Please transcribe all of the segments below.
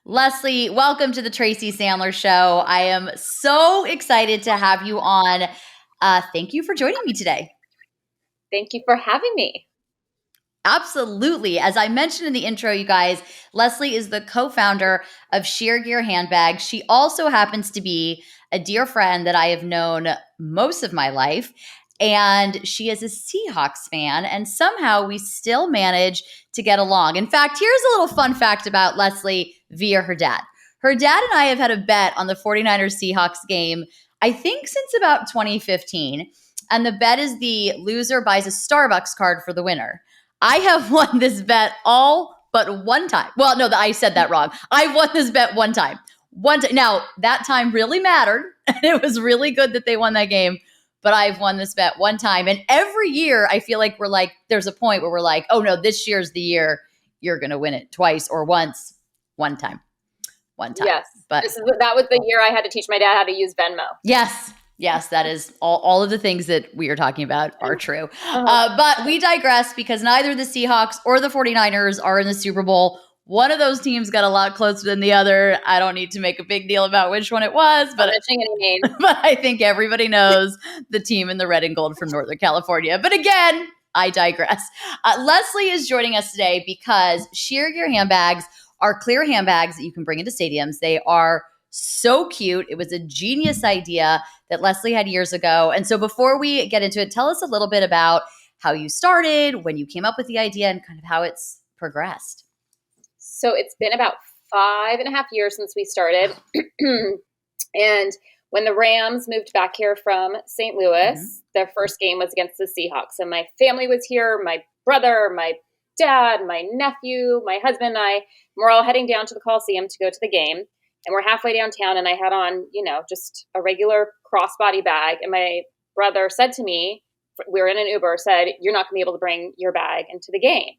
Lesley, welcome to the Tracy Sandler Show. I am so excited to have you on. Thank you for joining me today. Thank you for having me. Absolutely. As I mentioned in the intro, you guys, Lesley is the co-founder of Sheergear Handbags. She also happens to be a dear friend that I have known most of my life. And she is a Seahawks fan, and somehow we still manage to get along. In fact, here's a little fun fact about Lesley via her dad. Her dad and I have had a bet on the 49ers Seahawks game, I think since about 2015. And the bet is the loser buys a Starbucks card for the winner. I have won this bet all but one time. Well, no, I said that wrong. I won this bet one time. Now, that time really mattered, and it was really good that they won that game. But I've won this bet one time. And every year I feel like there's a point where we're like, oh no, this year's the year you're going to win it twice or once, one time. Yes. But that was the year I had to teach my dad how to use Venmo. Yes, that is all of the things that we are talking about are true. But we digress because neither the Seahawks or the 49ers are in the Super Bowl. One of those teams got a lot closer than the other. I don't need to make a big deal about which one it was, but I think everybody knows the team in the red and gold from Northern California. But again, I digress. Lesley is joining us today because Sheergear Handbags are clear handbags that you can bring into stadiums. They are so cute. It was a genius idea that Lesley had years ago. And so before we get into it, tell us a little bit about how you started, when you came up with the idea, and kind of how it's progressed. So it's been about 5.5 years since we started. And when the Rams moved back here from St. Louis, their first game was against the Seahawks. And my family was here, my brother, my dad, my nephew, my husband, and I. We're all heading down to the Coliseum to go to the game. And we're halfway downtown, and I had on, just a regular crossbody bag. And my brother said to me, we were in an Uber, said, "You're not going to be able to bring your bag into the game."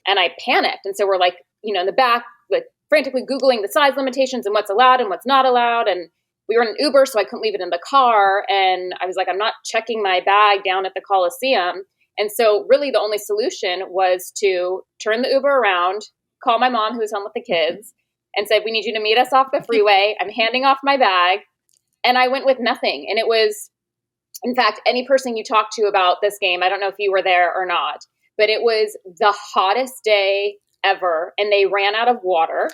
And I panicked. And so we're like, in the back, like frantically Googling the size limitations and what's allowed and what's not allowed. And we were in an Uber, so I couldn't leave it in the car. And I was like, I'm not checking my bag down at the Coliseum. And so really the only solution was to turn the Uber around, call my mom who was home with the kids, and said, "We need you to meet us off the freeway. I'm handing off my bag." And I went with nothing. And it was, in fact, any person you talk to about this game, I don't know if you were there or not, but it was the hottest day ever. And they ran out of water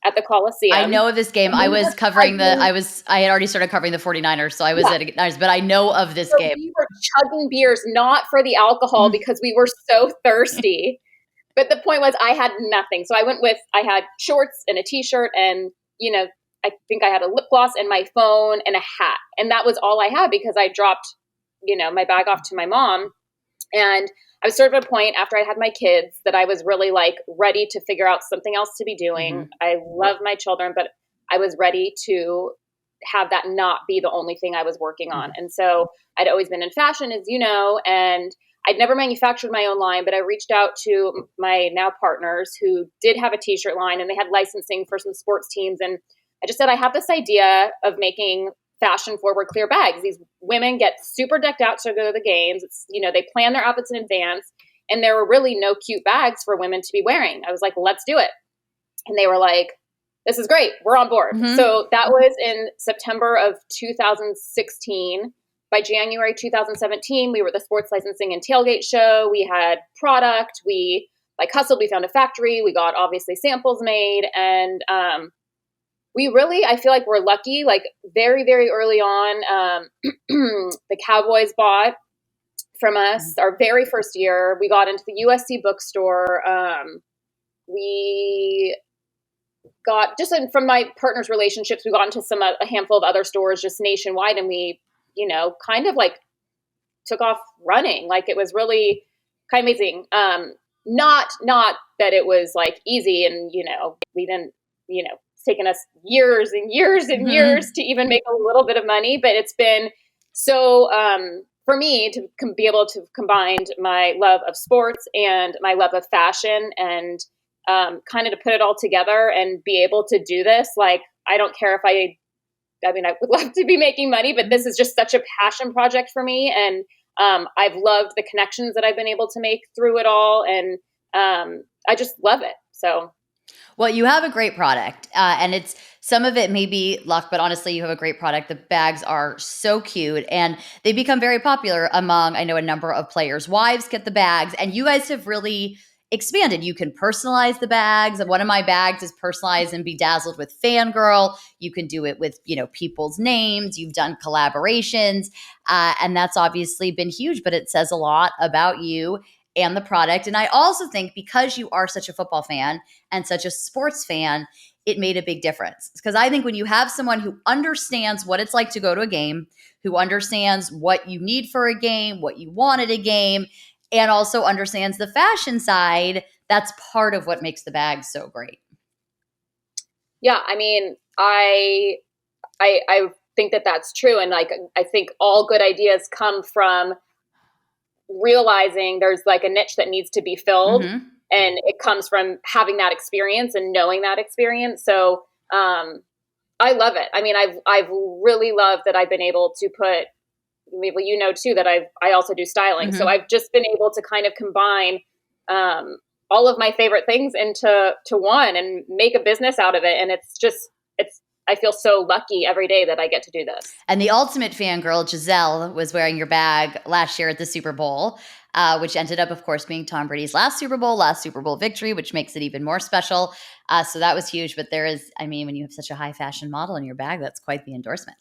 at the Coliseum. I know of this game. I was covering I had already started covering the 49ers, so I was at it, but I know of this game. We were chugging beers, not for the alcohol, because we were so thirsty. But the point was I had nothing. So I had shorts and a t-shirt and, I think I had a lip gloss and my phone and a hat. And that was all I had because I dropped, my bag off to my mom. And I was sort of at a point after I had my kids that I was really like ready to figure out something else to be doing. I love my children, but I was ready to have that not be the only thing I was working on. And so I'd always been in fashion, as you know, and I'd never manufactured my own line, but I reached out to my now partners who did have a t-shirt line and they had licensing for some sports teams. And I just said, I have this idea of making fashion forward clear bags. These women get super decked out to go to the games. It's, they plan their outfits in advance and there were really no cute bags for women to be wearing. I was like, let's do it. And they were like, this is great. We're on board. So that was in September of 2016. By January 2017, we were the sports licensing and tailgate show. We had product. We hustled. We found a factory. We got obviously samples made. And we really, I feel like we're lucky, very, very early on, the Cowboys bought from us our very first year. We got into the USC bookstore. We got, just from my partner's relationships, we got into a handful of other stores just nationwide. And we, kind of took off running. It was really kind of amazing. Not that it was easy and, we didn't, it's taken us years and years and years to even make a little bit of money, but it's been so, for me to be able to combine my love of sports and my love of fashion and, kind of to put it all together and be able to do this. I don't care if I would love to be making money, but this is just such a passion project for me. And I've loved the connections that I've been able to make through it all. And I just love it. So Well, you have a great product, and it's some of it may be luck, but honestly, you have a great product. The bags are so cute, and they become very popular among, I know, a number of players. Wives get the bags, and you guys have really expanded. You can personalize the bags, and one of my bags is personalized and bedazzled with Fangirl. You can do it with, people's names. You've done collaborations, and that's obviously been huge. But it says a lot about you and the product. And I also think because you are such a football fan and such a sports fan, it made a big difference. Because I think when you have someone who understands what it's like to go to a game, who understands what you need for a game, what you want at a game, and also understands the fashion side, that's part of what makes the bag so great. Yeah, I mean, I think that that's true, and like I think all good ideas come from realizing there's like a niche that needs to be filled, Mm-hmm. and it comes from having that experience and knowing that experience. So I love it. I mean, I've really loved that I've been able to put, well, too, that I also do styling. So Mm-hmm. I've just been able to kind of combine all of my favorite things into one and make a business out of it. And I feel so lucky every day that I get to do this. And the ultimate fangirl, Gisele, was wearing your bag last year at the Super Bowl, which ended up, of course, being Tom Brady's last Super Bowl victory, which makes it even more special. So that was huge. But there is, I mean, when you have such a high fashion model in your bag, that's quite the endorsement.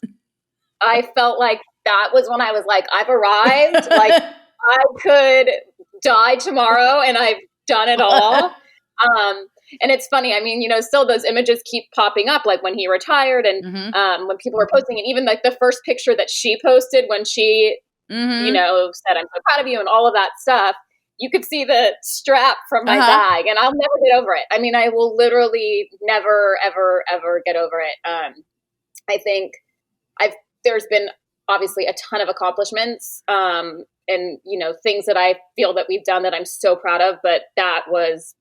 I felt like that was when I was like, I've arrived. Like I could die tomorrow and I've done it all. And it's funny. I mean, still those images keep popping up, like when he retired and Mm-hmm. when people were posting, and even like the first picture that she posted when she, Mm-hmm. said, "I'm so proud of you," and all of that stuff. You could see the strap from my Uh-huh. bag, and I'll never get over it. I mean, I will literally never, ever, ever get over it. I think I've there's been obviously a ton of accomplishments, and things that I feel that we've done that I'm so proud of, but that was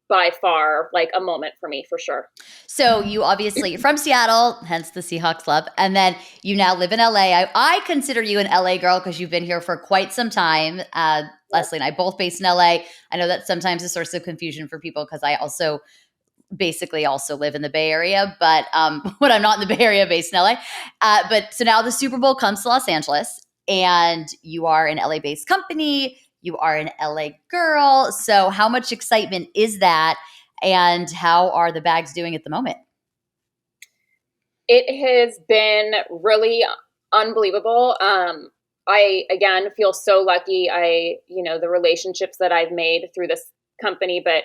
by far like a moment for me for sure. So you obviously you're from Seattle, hence the Seahawks love, and then you now live in LA. I consider you an LA girl because you've been here for quite some time. Lesley and I both based in LA. I know that's sometimes a source of confusion for people because I also basically also live in the Bay Area, but when I'm not in the Bay Area, based in LA. But so now the Super Bowl comes to Los Angeles, and you are an LA based company. You are an LA girl. So how much excitement is that? And how are the bags doing at the moment? It has been really unbelievable. I again feel so lucky. The relationships that I've made through this company, but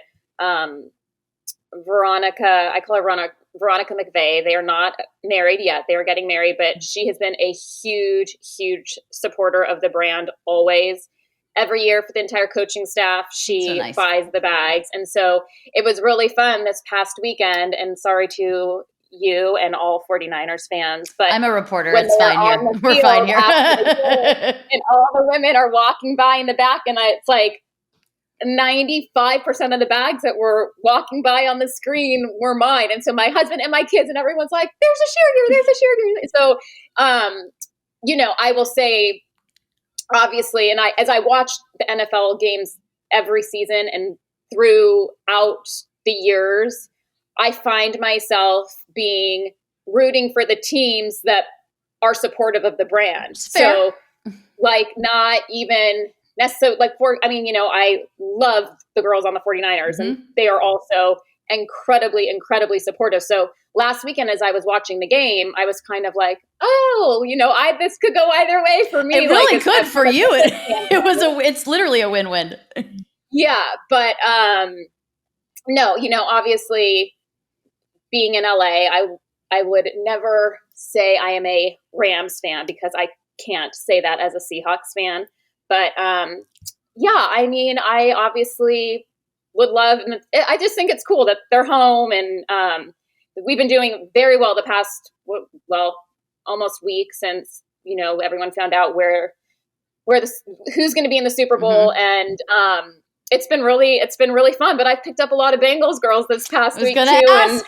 Veronica, I call her Veronica McVeigh. They are not married yet. They are getting married, but she has been a huge, huge supporter of the brand always. Every year for the entire coaching staff, So she nice. buys the bags. And so it was really fun this past weekend. And sorry to you and all 49ers fans, but I'm a reporter. when It's they're fine on here. the We're fine field here. after the game and all the women are walking by in the back, and it's like 95% of the bags that were walking by on the screen were mine. And so my husband and my kids and everyone's like, there's a Sheergear. So, I will say, obviously, and as I watched the NFL games every season and throughout the years, I find myself rooting for the teams that are supportive of the brand. It's fair. So like not even necessarily like I love the girls on the 49ers, and Mm-hmm. they are also incredibly, incredibly supportive. So last weekend, as I was watching the game, I was kind of like, oh, this could go either way for me. It Like really could for you. It's literally a win-win. yeah, but no, obviously being in LA, I would never say I am a Rams fan because I can't say that as a Seahawks fan. But yeah, I mean, I obviously would love, and I just think it's cool that they're home, and we've been doing very well the past, almost week since everyone found out who's going to be in the Super Bowl, Mm-hmm. and it's been really fun. But I've picked up a lot of Bengals girls this past I was week gonna too, and ask.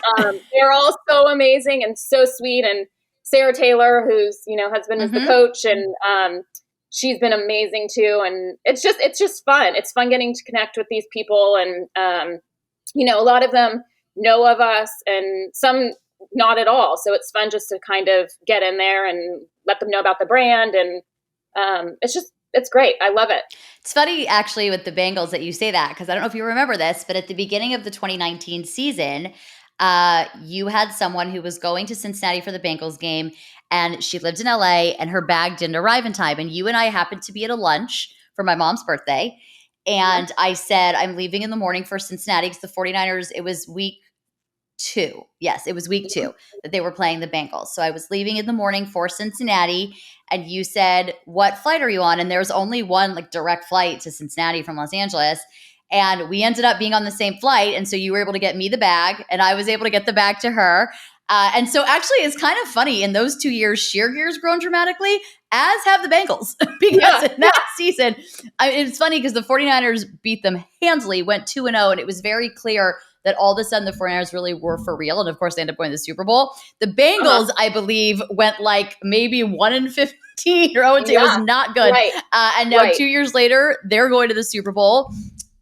they're all so amazing and so sweet. And Sarah Taylor, whose husband is the Mm-hmm. coach, and she's been amazing too. And it's just fun. It's fun getting to connect with these people, and a lot of them know of us and some not at all. So it's fun just to kind of get in there and let them know about the brand. And it's great. I love it. It's funny, actually, with the Bengals that you say that, because I don't know if you remember this, but at the beginning of the 2019 season, you had someone who was going to Cincinnati for the Bengals game, and she lived in LA, and her bag didn't arrive in time. And you and I happened to be at a lunch for my mom's birthday. And I said, I'm leaving in the morning for Cincinnati because the 49ers, it was week 2. Yes, it was week 2 that they were playing the Bengals. So I was leaving in the morning for Cincinnati, and you said, what flight are you on? And there was only one like direct flight to Cincinnati from Los Angeles. And we ended up being on the same flight. And so you were able to get me the bag, and I was able to get the bag to her. And so actually it's kind of funny. In those 2 years, Sheergear's grown dramatically, as have the Bengals. Because in that season, it's funny because the 49ers beat them handily, went 2-0, and it was very clear that all of a sudden the 49ers really were for real. And of course, they ended up winning the Super Bowl. The Bengals, I believe, went like maybe 1-15 or 0-2. It was not good. Right. And now 2 years later, they're going to the Super Bowl.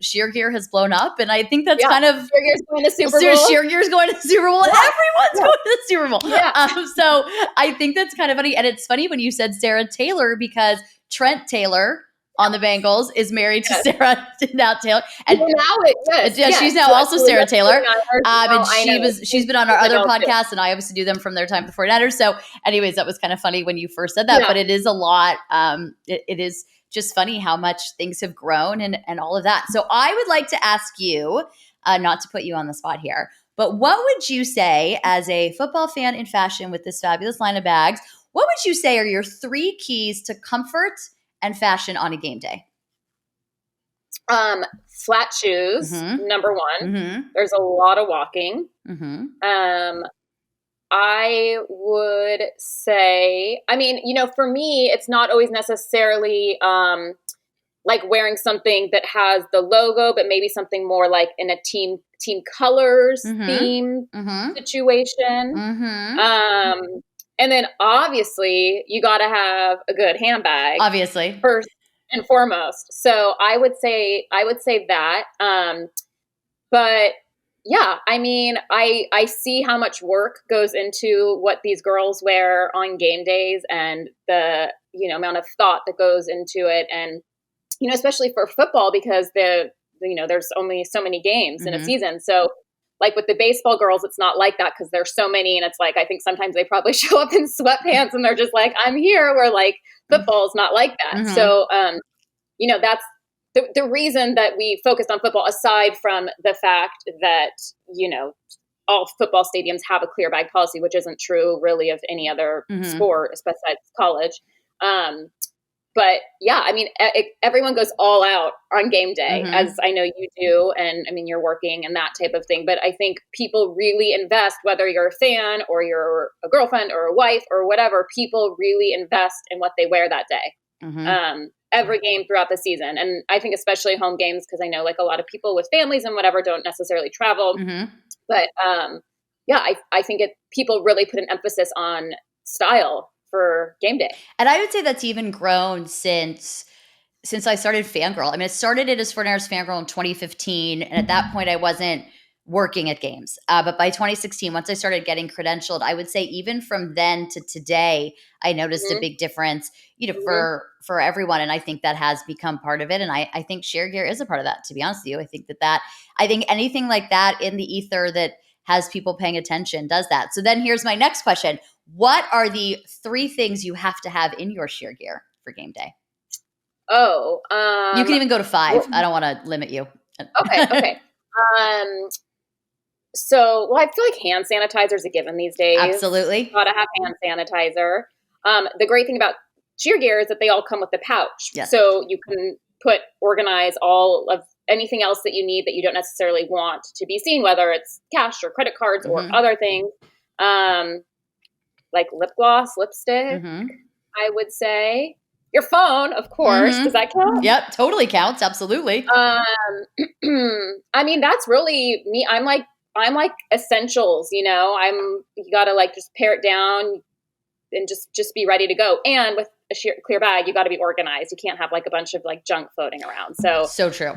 Sheergear has blown up, and I think that's kind of Sheergear's going to Super Bowl. Sheergear's going to the Super Bowl, and everyone's going to the Super Bowl. Yeah. So I think that's kind of funny, and it's funny when you said Sarah Taylor, because Trent Taylor on the Bengals is married to Sarah now Taylor, and she's now also Sarah Taylor. And she's been on our other podcasts, and I obviously do them from their time before 49ers. So, anyways, that was kind of funny when you first said that, but it is a lot. It is just funny how much things have grown and all of that. So I would like to ask you, not to put you on the spot here, but what would you say as a football fan in fashion with this fabulous line of bags, what would you say are your 3 keys to comfort and fashion on a game day? Flat shoes, number 1. There's a lot of walking. I would say, I mean, for me, it's not always necessarily like wearing something that has the logo, but maybe something more like in a team colors theme situation. And then obviously you got to have a good handbag. Obviously. First and foremost. So I would say that. But yeah, I mean, I see how much work goes into what these girls wear on game days, and the, amount of thought that goes into it. And, especially for football, because there's only so many games in a season. So like with the baseball girls, it's not like that because there's so many. And it's like, I think sometimes they probably show up in sweatpants and they're just like, I'm here. Where like football is not like that. So, that's the reason that we focused on football, aside from the fact that, all football stadiums have a clear bag policy, which isn't true really of any other sport, besides college. But yeah, I mean, everyone goes all out on game day, as I know you do. And I mean, you're working and that type of thing. But I think people really invest, whether you're a fan or you're a girlfriend or a wife or whatever, people really invest in what they wear that day. Every game throughout the season. And I think especially home games, because I know like a lot of people with families and whatever don't necessarily travel. But yeah, I think people really put an emphasis on style for game day. And I would say that's even grown since I started Fangirl. I mean, it started as 49ers Fangirl in 2015. And at that point, I wasn't working at games. But by 2016, once I started getting credentialed, I would say even from then to today, I noticed a big difference, for everyone. And I think that has become part of it. And I think Sheergear is a part of that, to be honest with you. I think I think anything like that in the ether that has people paying attention does that. So then here's my next question. What are the 3 things you have to have in your Sheergear for game day? Oh, you can even go to 5. I don't want to limit you. Okay. So, I feel like hand sanitizer is a given these days. Absolutely. Gotta have hand sanitizer. The great thing about Sheergear is that they all come with the pouch. Yes. So you can organize all of anything else that you need that you don't necessarily want to be seen, whether it's cash or credit cards or other things. Like lip gloss, lipstick, I would say. Your phone, of course. Does that count? Yep, totally counts. Absolutely. I mean, that's really me. I'm like essentials, you gotta like just pare it down and just be ready to go. And with a clear bag, you got to be organized. You can't have like a bunch of like junk floating around. So true.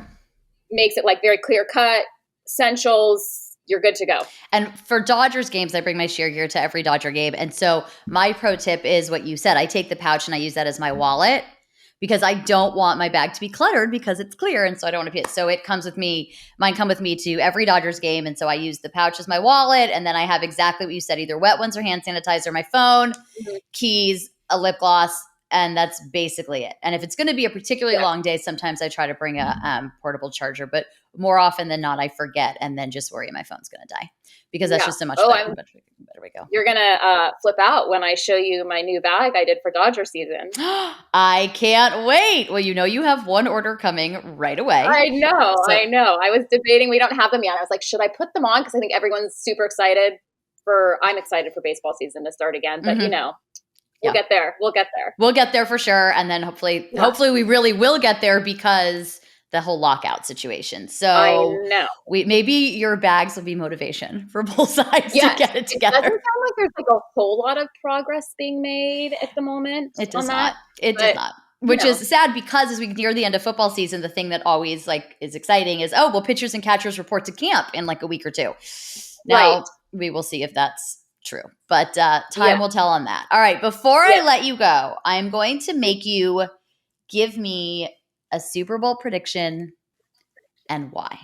Makes it like very clear cut, essentials, you're good to go. And for Dodgers games, I bring my Sheergear to every Dodger game. And so my pro tip is what you said. I take the pouch and I use that as my wallet because I don't want my bag to be cluttered because it's clear. And so I don't want to so it comes with me. Mine come with me to every Dodgers game. And so I use the pouch as my wallet. And then I have exactly what you said, either wet ones or hand sanitizer, my phone, keys, a lip gloss. And that's basically it. And if it's going to be a particularly long day, sometimes I try to bring a portable charger, but more often than not, I forget and then just worry my phone's going to die because that's just so much better we go. You're going to flip out when I show you my new bag I did for Dodger season. I can't wait. Well, you have one order coming right away. I know. I was debating. We don't have them yet. I was like, should I put them on? Because I think everyone's super excited I'm excited for baseball season to start again, but We'll get there. We'll get there for sure. And then hopefully we really will get there because the whole lockout situation. So I know. Maybe your bags will be motivation for both sides to get it together. It doesn't sound like there's like a whole lot of progress being made at the moment. It does not. Does not. Which is sad because as we near the end of football season, the thing that always is exciting is, pitchers and catchers report to camp in like a week or two. Now we will see if that's true, but time will tell on that. All right, before I let you go, I'm going to make you give me a Super Bowl prediction and why.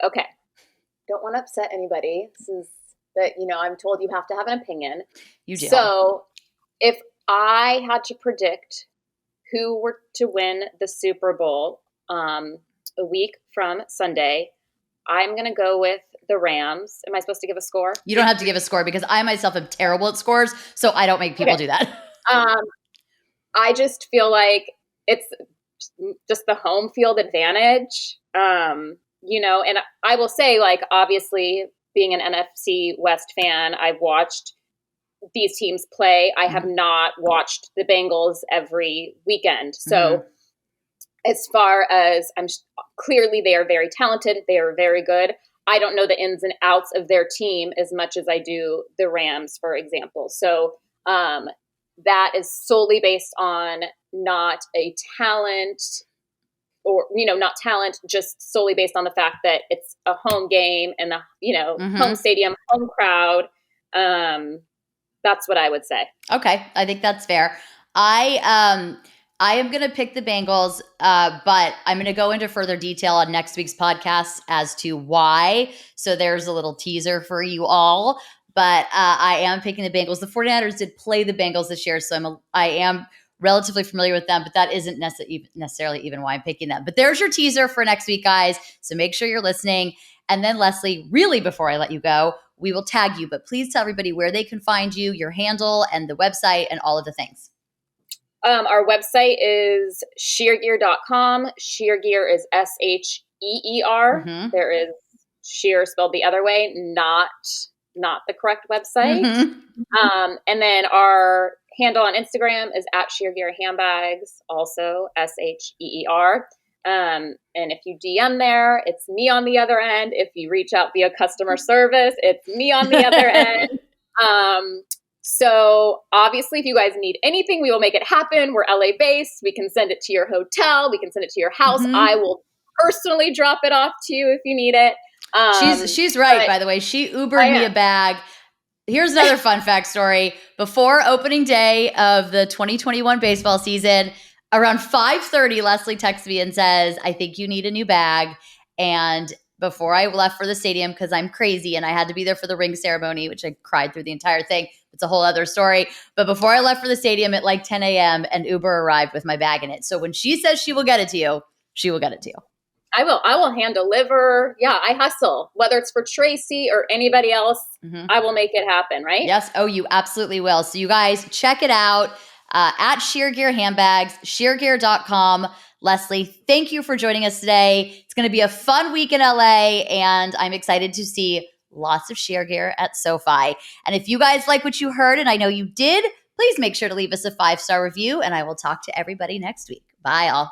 Okay. Don't want to upset anybody. But I'm told you have to have an opinion. You do. So if I had to predict who were to win the Super Bowl a week from Sunday, I'm going to go with the Rams. Am I supposed to give a score? You don't have to give a score because I myself am terrible at scores, so I don't make people do that. I just feel like it's just the home field advantage, and I will say, like, obviously being an NFC West fan, I've watched these teams play. I have not watched the Bengals every weekend. So as far as clearly they are very talented. They are very good. I don't know the ins and outs of their team as much as I do the Rams, for example. So that is solely based on not a talent or, not talent, just solely based on the fact that it's a home game and home stadium, home crowd. That's what I would say. Okay. I think that's fair. I am going to pick the Bengals, but I'm going to go into further detail on next week's podcast as to why. So there's a little teaser for you all. But I am picking the Bengals. The 49ers did play the Bengals this year, so I am relatively familiar with them, but that isn't necessarily even why I'm picking them. But there's your teaser for next week, guys. So make sure you're listening. And then, Lesley, really before I let you go, we will tag you. But please tell everybody where they can find you, your handle, and the website, and all of the things. Our website is sheergear.com. Sheergear is SHEER. There is sheer spelled the other way, not the correct website. And then our handle on Instagram is at Sheergear Handbags, also SHEER. And if you DM there, it's me on the other end. If you reach out via customer service, it's me on the other end. So obviously, if you guys need anything, we will make it happen. We're LA based. We can send it to your hotel. We can send it to your house. I will personally drop it off to you if you need it. She's right, by the way. She Ubered me a bag. Here's another fun fact story. Before opening day of the 2021 baseball season, around 5:30, Lesley texts me and says, I think you need a new bag. And before I left for the stadium, because I'm crazy and I had to be there for the ring ceremony, which I cried through the entire thing. It's a whole other story. But before I left for the stadium at like 10 a.m., an Uber arrived with my bag in it. So when she says she will get it to you, she will get it to you. I will hand deliver. Yeah, I hustle. Whether it's for Tracy or anybody else, I will make it happen, right? Yes. Oh, you absolutely will. So you guys check it out at Sheergear Handbags, sheergear.com. Lesley, thank you for joining us today. It's going to be a fun week in LA, and I'm excited to see lots of Sheergear at SoFi. And if you guys like what you heard, and I know you did, please make sure to leave us a 5-star review, and I will talk to everybody next week. Bye, all.